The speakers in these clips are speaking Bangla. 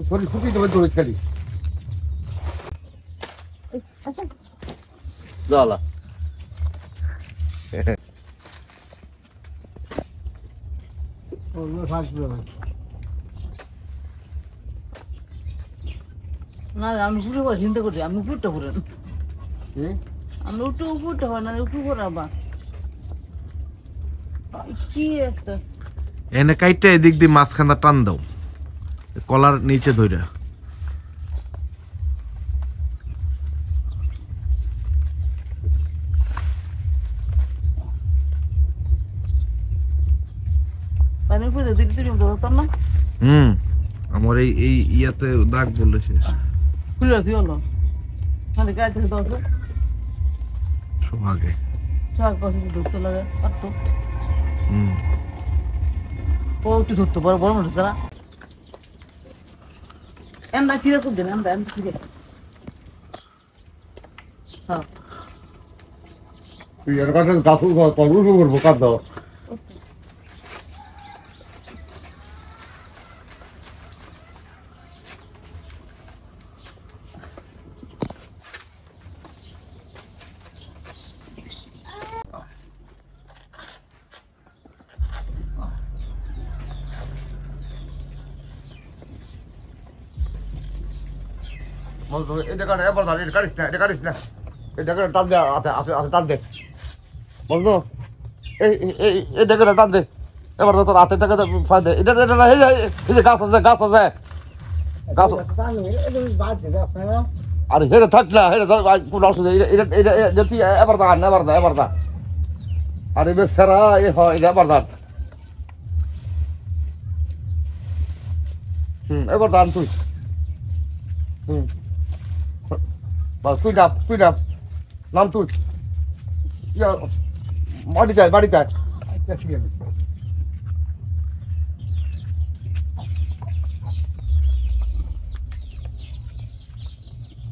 শরীর ফুটি দেবে দৌড়ে খেলি জ্বালা না আমি উপরে করে চিন্তা করি আমি উপরটা করেন আমি উপরটা হয় না উপর করে আবার কি একটা এনে কাইটটা এদিক দিয়ে মাঝখানটা টান দাও কলার নিচে ধইরা পানি উপরে দিক দিক ধরতাম না আমার এই ইয়াতে দাগ বললে শেষ খুলে দিও মানে গায়ে থেকে দশ সব আগে চার পাশে ধরতে লাগে পারতো কত ধরতে বড় বড় মনে সারা এমন ফিরে করবেন এমন ফিরে হ্যাঁ তুই এর কাছে গাছ করবো কাঁদ দাও এটা কাটে এবার ধর এটা কাটিস না এটা করে টান দে হাতে টান দে বলতো এই দেখে টান দে এবার তোর হাতে টাকা ফান দে এটা না এই যে গাছ আছে গাছ আরে হেরে থাক না হেরে কোনো অসুবিধা এটা যদি এবার দা আরে বেশ সেরা এ হয় এটা এবার দান এবার দান তুই বাস তুই ডাব নাম তুই বাড়ি যায়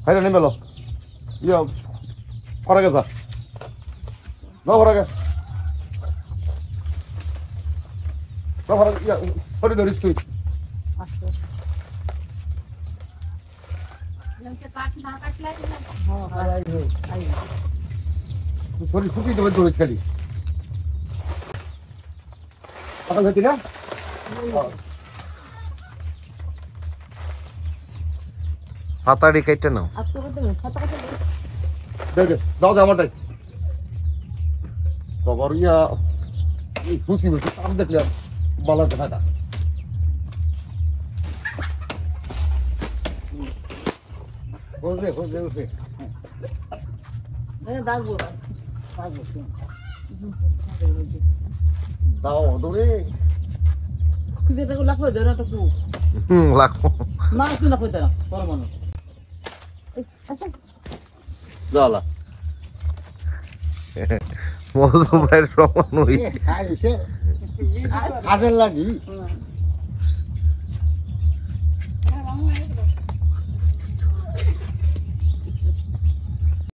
হাইলে নেমে লো করা গেছা করা গে সরি ধরিস তুই শরীর ফুটি দেবে দৌড়ে খেলি না হাতাড়ি কেটে নাও দেখে দাও আমারটাই খবর খুশি বলছি কাম দেখলে বালা দেখাটা বলছে দাও দৌড়ে লাগবে দেয় না লাগবো না কি না কইতে না বড় মানুষ জ্বালা মধু ভাইয়ের সমান হই কাজের লাগি